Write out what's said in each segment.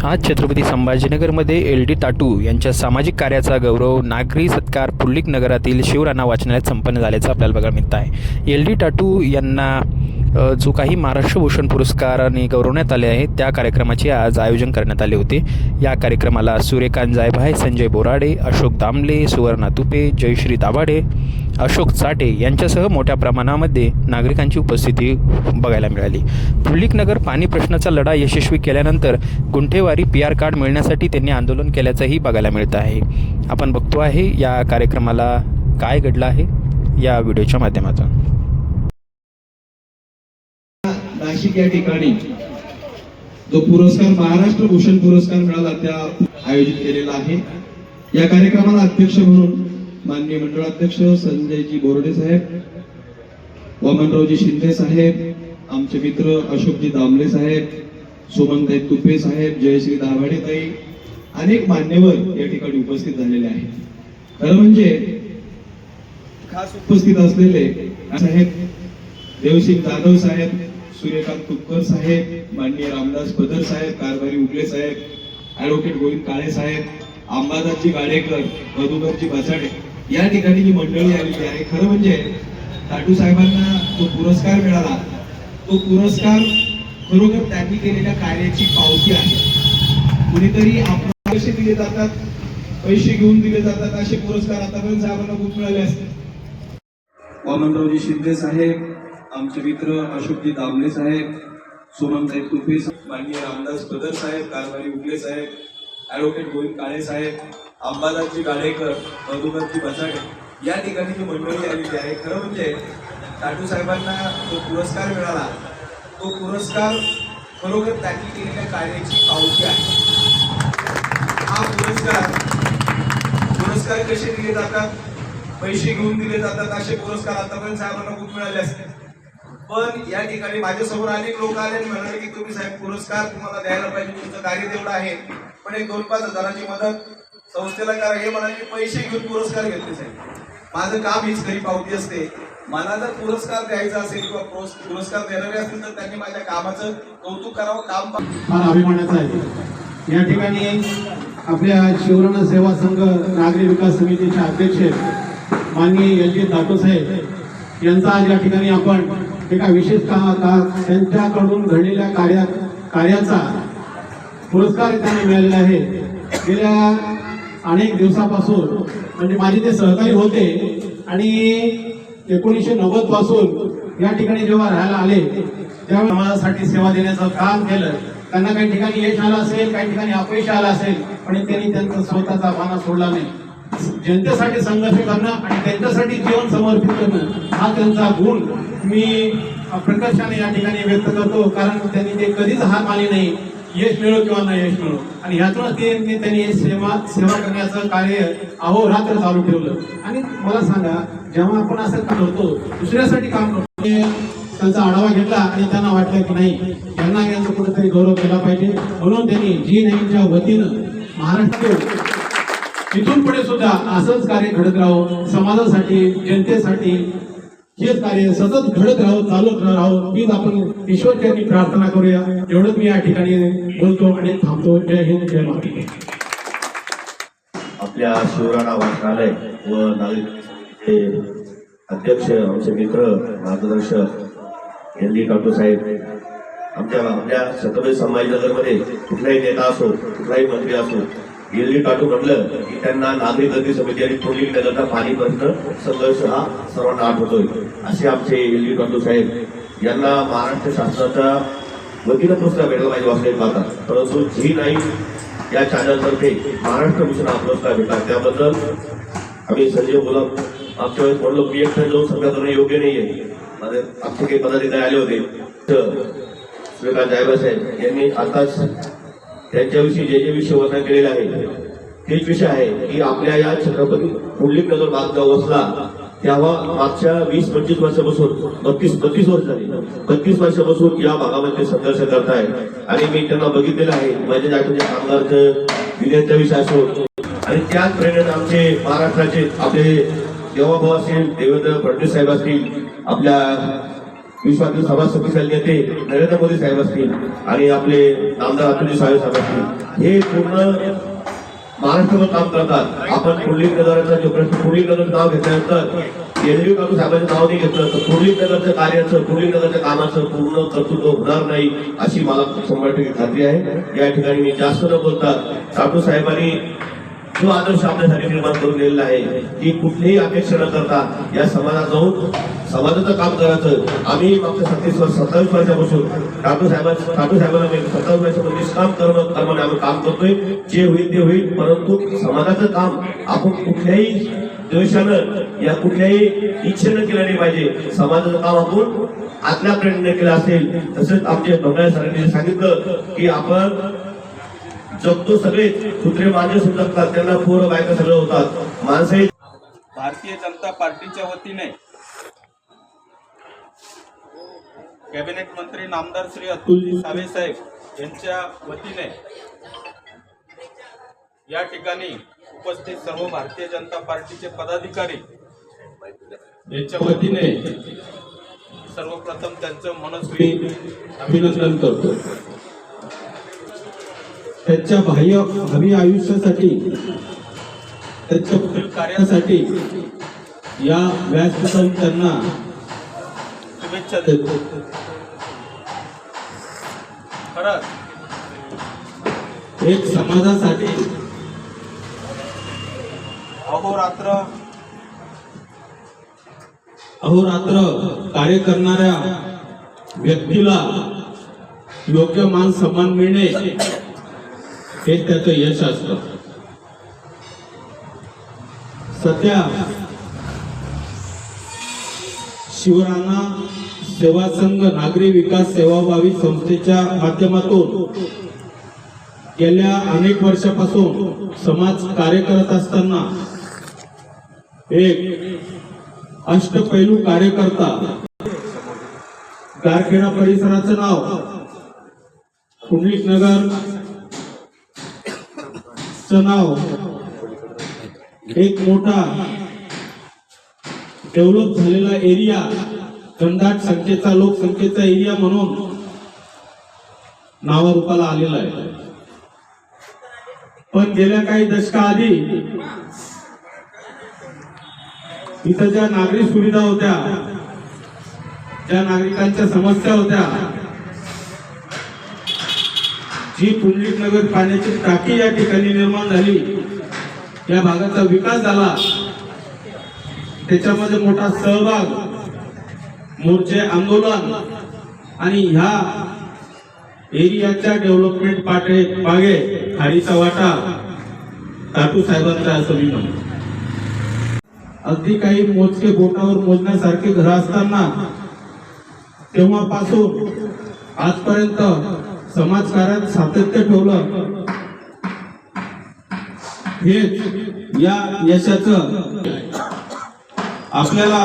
आज छत्रपती संभाजीनगरमध्ये LD टाटू यांच्या सामाजिक कार्याचा गौरव नागरी सत्कार पुल्लिक नगरातील शिवराणा वाचनालयात संपन्न झाल्याचं आपल्याला बघायला मिळत आहे। LD टाटू यांना जो काही महाराष्ट्र भूषण पुरस्काराने गौरवण्यात आले आहे त्या कार्यक्रमाचे आज आयोजन करण्यात आले होते। या कार्यक्रमाला सूर्यकांत जायभाय, संजय बोराडे, अशोक दामले, सुवर्णा तुपे, जयश्री दाभाडे, अशोक चाटे यांच्यासह मोठ्या प्रमाणामध्ये नागरिकांची उपस्थिती बघायला मिळाली। पुल्लिक नगर पाणी प्रश्नाचा लढा यशस्वी केल्यानंतर गुंठेवारी PR कार्ड मिळण्यासाठी त्यांनी आंदोलन केल्याचंही बघायला मिळत आहे। आपण बघतो आहे या कार्यक्रमाला काय घडलं आहे या व्हिडिओच्या माध्यमातून। नाशिक या ठिकाणी जो पुरस्कार महाराष्ट्र भूषण पुरस्कार मिळाला त्या आयोजित केलेला आहे। या कार्यक्रमाला अध्यक्ष म्हणून माननीय मंडळाध्यक्ष संजयजी बोर्डे साहेब, वामनरावजी शिंदे साहेब, आमचे मित्र अशोकजी दामले साहेब, सुमनताई तुपे साहेब, जयश्री दाभाडे ताई, अनेक मान्यवर या ठिकाणी उपस्थित झालेले आहेत। खरं म्हणजे खास उपस्थित असलेले साहेब देवसिंग जाधव साहेब, सूर्यकांत तुपकर साहेब, माननीय रामदास पदर साहेब, कारभारी उगले साहेब, ऍडव्होकेट गोविंद काळे साहेब, अंबादासजी गाडेकर, मधुकरजी बसाडे या ठिकाणी जी मंडळी आलेली आहे। खरं म्हणजे टाटू साहेबांना जो पुरस्कार मिळाला तो पुरस्कार खरोखर त्यांनी केलेल्या कार्याची पावती आहे। कुणीतरी आपल्याला पैसे दिले जातात, पैसे घेऊन दिले जातात, असे पुरस्कार आतापर्यंत साहेबांना खूप मिळाले असते। वामनरावजी शिंदे साहेब, आमचे मित्र अशोकजी दामले साहेब, सुमनताई तुपे, माननीय रामदास पदर साहेब, कारभारी उगले साहेब, ऍडव्होकेट गोविंद काळे साहेब, अंबादासजी गाडेकर, मधुकरजी बसाडे या ठिकाणी जी मंडळी आलेली आहे। खरं म्हणजे टाटू साहेबांना जो पुरस्कार मिळाला तो पुरस्कार खरोखर त्यांनी केलेल्या कार्याची पावती आहे। हा पुरस्कार कसे दिले जातात, पैसे घेऊन दिले जातात, असे पुरस्कार आतापर्यंत साहेबांना खूप मिळाले असते। पण या ठिकाणी माझ्यासमोर अनेक लोक आले आणि म्हणाले की तुम्ही साहेब पुरस्कार तुम्हाला द्यायला पाहिजे, तुमचं कार्य तेवढं आहे, पण एक 2-5 हजाराची मदत संस्थेला करा। हे म्हणाले की पैसे घेऊन पुरस्कार घेतले साहेब, माझं काम हीच खरी पावती असते। मला जर पुरस्कार द्यायचा असेल किंवा पुरस्कार देणारे असतील तर त्यांनी माझ्या कामाचं कौतुक करावं, काम फार अभिमानाचं आहे। या ठिकाणी आपल्या शिवराणा सेवा संघ नागरी विकास समितीचे अध्यक्ष माननीय LD टाटू साहेब यांचा आज या ठिकाणी आपण एका विशेष त्यांच्याकडून घडलेल्या कार्याचा पुरस्कार त्यांना मिळालेला आहे। गेल्या अनेक दिवसापासून म्हणजे माझे ते सहकारी होते आणि 1990 पासून या ठिकाणी जेव्हा राहायला आले तेव्हा समाजासाठी सेवा देण्याचं काम केलं। त्यांना काही ठिकाणी यश आलं असेल, काही ठिकाणी अपयश आलं असेल, पण त्यांनी त्यांचा स्वतःचा बाणा सोडला नाही। जनतेसाठी संघर्ष करणं आणि त्यांच्यासाठी जीवन समर्पित करणं हा त्यांचा गुण मी प्रकर्षाने या ठिकाणी व्यक्त करतो। कारण त्यांनी ते कधीच हार मानली नाही, यश मिळो किंवा न यश मिळो, आणि ह्यातूनच त्यांनी सेवा करण्याचं कार्य अहोरात्र चालू ठेवलं। आणि मला सांगा, जेव्हा आपण असं करतो दुसऱ्यासाठी काम करतो, त्यांचा आढावा घेतला आणि त्यांना वाटलं की नाही यांना यांचा कुठेतरी गौरव केला पाहिजे, म्हणून त्यांनी G9च्या वतीनं महाराष्ट्र इथून पुढे सुद्धा असंच कार्य घडत राहावं, समाजासाठी जनतेसाठी हेच कार्य सतत घडत राहावं, चालूच राहावं हीच आपण ईश्वरचरणी प्रार्थना करूया। एवढंच मी या ठिकाणी बोलतो आणि थांबतो। जय हिंद, जय महाराष्ट्र। आपल्या शिवराणा वाचनालय व नागरिक समितीचे अध्यक्ष, आमचे मित्र, मार्गदर्शक LD टाटू साहेब, आपल्या छत्रपती संभाजीनगरमध्ये कुठलाही नेता असो, कुठलाही मंत्री असो, LD टाटू म्हटलं की त्यांना नागरिक समिती आणि पुल्लिक नगरचा पाणी प्रश्न संघर्ष हा सर्वांना आठवतोय। असे आमचे LD टाटू साहेब यांना महाराष्ट्र शासनाच्या वतीनं पुरस्कार भेटला पाहिजे वास्तविक पाहता, परंतु G9 या चॅनलतर्फे महाराष्ट्र भूषण हा पुरस्कार भेटला। त्याबद्दल आम्ही संजय बोलत मागच्या वेळेस म्हणलो मी एकटा जाऊन सगळं करणं योग्य नाहीये, माझे आमचे काही पदाधिकारी आले होते, सूर्यकांत जायभाय साहेब यांनी आताच त्यांच्याविषयी जे विषय वर्णन केलेले आहे तेच विषय आहे की आपल्या या छत्रपती पुल्लिक नगर भाग वसला तेव्हा मागच्या 20-25 वर्षापासून 32 वर्ष झाली, 32 वर्षापासून या भागामध्ये संघर्ष करताय। आणि मी त्यांना बघितलेलं आहे, माझ्या आठवड्याच्या कामगारचं विद्यार्थ्या विषय असो, आणि त्याच प्रेरणेने आमचे महाराष्ट्राचे आपले देवाभाऊ असतील, देवेंद्र फडणवीस साहेब असतील, आपल्या विश्वातील सभा शक्तिशाली नेते नरेंद्र मोदी साहेब असतील आणि आपले आमदार अतुलजी साहेब असतील, हे पूर्ण महाराष्ट्रभर काम करतात. आपण पुर्लिक नगराचा जो प्रश्न, पुर्लिक नगरचं नाव घेतल्यानंतर एलडी टाटू साहेबांचं नाव नाही घेतलं तर पुर्लिक नगरच्या कार्याचं, पुर्लिक नगरच्या कामाचं पूर्ण कर्तृत्व होणार नाही अशी मला 100% खात्री आहे. या ठिकाणी मी जास्त न बोलता टाटू साहेबांनी जो आदर्श आपल्यासाठी निर्माण करून दिलेला आहे की कुठलीही अपेक्षा न करता या समाजात जाऊन समाजाचं काम करायचं. आम्ही मागच्या 27 वर्षापासून टाटू साहेबांना 27 वर्षापासून निष्काम कर्माने आम्ही काम करतोय. जे होईल ते होईल, परंतु समाजाचं काम आपण कुठल्याही द्वेषानं या कुठल्याही इच्छेनं केलं नाही पाहिजे. समाजाचं काम आपण आतल्या प्रेरणेने केलं असेल. तसंच आमचे भंगार सरांनी सांगितलं की आपण जगतो, सगळे कुत्रे मांजर सुटतात, त्यांना पोरं बायका सगळं होतात. माणसं भारतीय जनता पार्टीच्या वतीने कॅबिनेट मंत्री नामदार श्री अतुलजी सावे साहेब यांच्या वतीने या ठिकाणी उपस्थित सर्व भारतीय जनता पार्टीचे पदाधिकारी यांच्या वतीने सर्वप्रथम त्यांचं मनस्वी अभिनंदन करतो. त्यांच्या भावी आयुष्यासाठी, त्यांच्या पुढील कार्यासाठी या व्यासपीठातून त्यांना शुभेच्छा देतो. खरंच एक समाजासाठी अहोरात्र कार्य करणाऱ्या व्यक्तीला योग्य मान सन्मान मिळणे हे त्याचं यश असतं. सध्या शिवराणा सेवा संघ नागरी विकास सेवाभावी संस्थेच्या माध्यमातून गेल्या अनेक वर्षापासून समाज कार्य करत असताना एक अष्टपैलू कार्यकर्ता, गारखेडा परिसराचं नाव पुर्लिक नगर नाव एक मोठा डेव्हलप झालेला एरिया, घनदाट संख्येचा लोकसंख्येचा एरिया म्हणून नावारूपाला आलेला आहे. पण गेल्या काही दशकाआधी इथं ज्या नागरिक सुविधा होत्या, ज्या नागरिकांच्या समस्या होत्या, जी पुर्लिक नगर पाण्याची टाकी या ठिकाणी निर्माण झाली, या भागाचा विकास झाला, त्याच्यामध्ये मोठा सहभाग, मोर्चे, आंदोलन आणि ह्या एरियाच्या डेव्हलपमेंट मागे खाडीचा वाटा टाटू साहेबांचा असं मी म्हणतो. अगदी काही मोजके बोटावर मोजण्यासारखे घर असताना तेव्हापासून आजपर्यंत समाजकार्यात सातत्य ठेवलं, हेच या यशाचं आपल्याला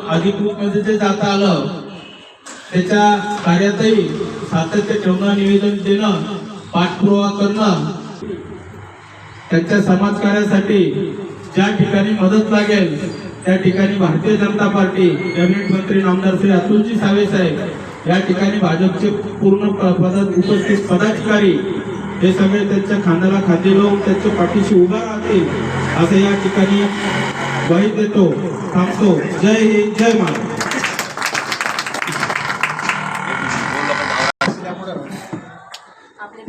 अधिकृतमध्ये जे जाता आलं, त्याच्या कार्यातही सातत्य ठेवणं, निवेदन देणं, पाठपुरावा करणं, त्यांच्या समाजकार्यासाठी ज्या ठिकाणी मदत लागेल त्या ठिकाणी भारतीय जनता पार्टी, कॅबिनेट मंत्री नामदार श्री अतुलजी सावे साहेब, या ठिकाणी भाजपचे पूर्ण उपस्थित पदाधिकारी हे सगळे त्यांच्या खांद्याला खांदे लावून त्यांच्या पाठीशी उभा राहतील असं या ठिकाणी ग्वाही देतो. थांबतो. जय हिंद, जय महाराष्ट्र.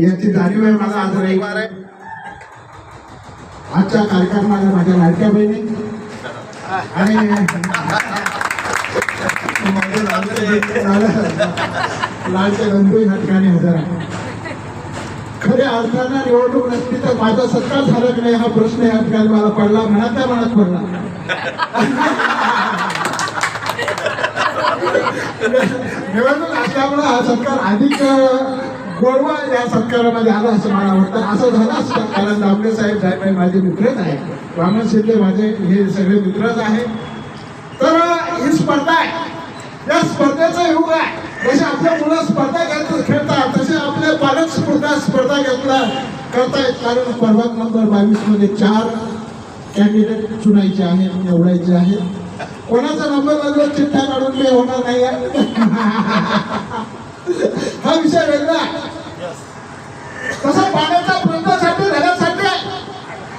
याची जाणीव आहे मला आज रविवार आहे. आजच्या कार्यक्रमाला माझ्या लाडक्या बहिणी आणि लाडके बंधू ह्या ठिकाणी हजर आहे. खऱ्या अर्थानं निवडणूक नसती तर माझा सत्कार झाला की नाही हा प्रश्न या ठिकाणी मला पडला, मनातल्या मनात पडला. निवडणूक असल्यामुळे हा सत्कार अधिक गोडवा या सत्कारामध्ये आला असं मला वाटतं. असं झालं असतं कारण दामले साहेब माझे मित्रच आहेत, वामन शिंदे माझे हे सगळे मित्रच आहेत. तर ही स्पर्धा आहे, या स्पर्धेचा युग आहे. जसे आपल्या मुलं स्पर्धा खेळतात तसे आपले पालक स्पर्धा करतायत. कारण प्रभाग नंबर 22 मध्ये 4 कॅन्डिडेट चुनायचे आहेत, निवडायचे आहेत. कोणाचा नंबर लागला चिठ्ठ्या काढून मी होणार नाही हा विषय वेगळा आहे. तसा पाण्याच्या प्रश्नासाठी घरासाठी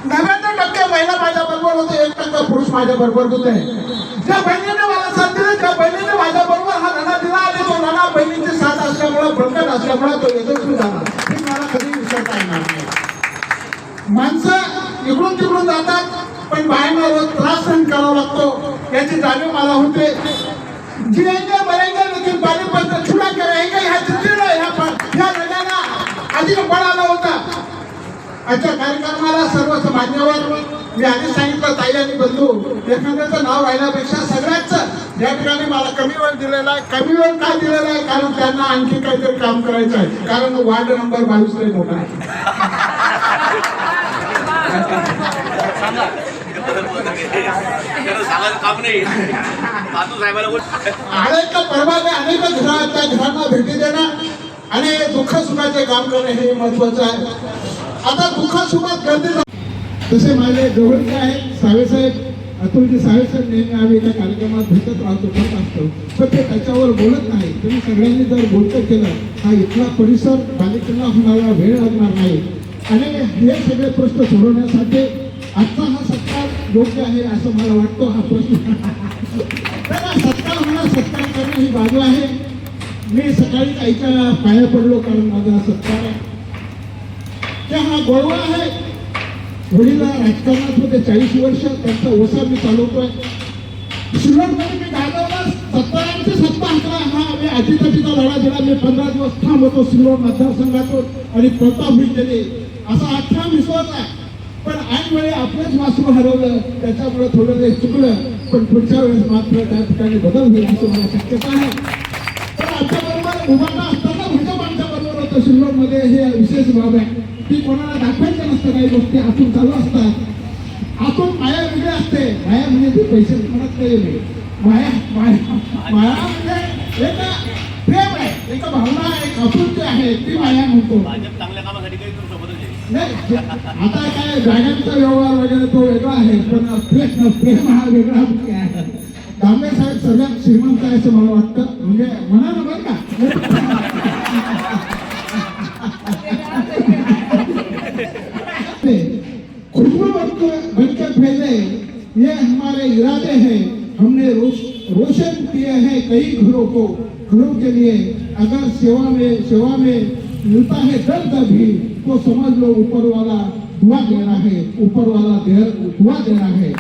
99% महिला माझ्या बरोबर होते, 1% पुरुष माझ्या बरोबर होते. ज्या बहिणीने मला साथ दिली, त्या बहिणीने माझ्या बरोबर हा लढा दिला आणि तो लढा बहिणीची साथ असल्यामुळे बळकट असल्यामुळे तो यशस्वी झाला. हे मला कधी विसरता येणार नाही. माणसं इकडून तिकडून जातात पण बाहेरला रोज त्रास सहन करावा लागतो याची जाणीव मला होते. जिएंगे मरेंगे लेकिन पानीपत को छुड़ा के रहेंगे ह्या जिद्दीनं ह्या लढ्याला अधिक बळ आला होता. आजच्या कार्यक्रमाला सर्वच मान्यवर मी आधी सांगितलं ताई आणि बंधू एखाद्याचं नाव राहिल्यापेक्षा सगळ्याच या ठिकाणी मला कमी वेळ दिलेला आहे. कमी वेळ का दिलेला आहे कारण त्यांना आणखी काहीतरी काम करायचं आहे. कारण वार्ड नंबर 22 लय मोठा आहे. अनेक पर्वाने अनेक घरांना भेटी देणं आणि दुःख सुखाचे काम करणे हे महत्वाचं आहे. आता दुःख सुखात गर्दी तसे माझे जवळचे आहेत साहेब अतुलजी साहेब नेहमी आम्ही एका कार्यक्रमात भेटत राहतो करत असतो पण ते त्याच्यावर बोलत नाही. तुम्ही सगळ्यांनी जर बोलतं केलं हा इथला परिसर बालिकेला होणारा वेळ लागणार नाही आणि हे सगळे प्रश्न सोडवण्यासाठी आजचा हा सत्कार योग्य आहे असं मला वाटतं. हा प्रश्न सत्कार होणार सत्कार करणं ही बाजू आहे. मी सकाळी आईच्या पाया पडलो कारण माझा सत्कार आहे त्या हा गोळवा आहे. वडीला राजकारणात होते 40 वर्ष त्यांचा ओसा मी चालवतोय. शिरोडमध्ये मी गाजवला 70ची सत्ता हाकला हा मी अजितजीचा लढा दिला. मी 15 दिवस ठाम होतो शिरोड मतदारसंघातून आणि प्रताप मी केले असा 18 विश्वास आहे. पण ऐन वेळी आपलंच वासरू हरवलं त्याच्यामुळे थोडं ते चुकलं पण पुढच्या वेळेस मात्र त्या ठिकाणी बदल होईल अशी मला शक्यता आहे. पण आमच्याबरोबर उभाटा असताना भाजप आमच्या बरोबर होतं शिरोडमध्ये हे विशेष बाब आहे. ती कोणाला दाखवायचं नसतं. काही गोष्टी आतून चालू असतात. आतून माया वेगळी असते. माया म्हणजे ते पैसे म्हणत नाही. माया माया माया म्हणजे एक प्रेम आहे एक भावना आहे एक आपुलकी आहे ती माया म्हणतो. नाही आता काय जागांचा व्यवहार वगैरे तो वेगळा आहे पण प्रेम हा वेगळा आहे. दामले साहेब सगळ्यात श्रीमंत आहे असं मला वाटतं म्हणजे म्हणाला बरं का. खुशबू बनकर फैले ये हमारे इरादे हैं. हमने रोशन किए हैं कई घरों के लिए. अगर सेवा में मिलता है दर्द भी तो समझ लो ऊपर वाला दुआ दे रहा है. ऊपर वाला दुआ दे रहा है.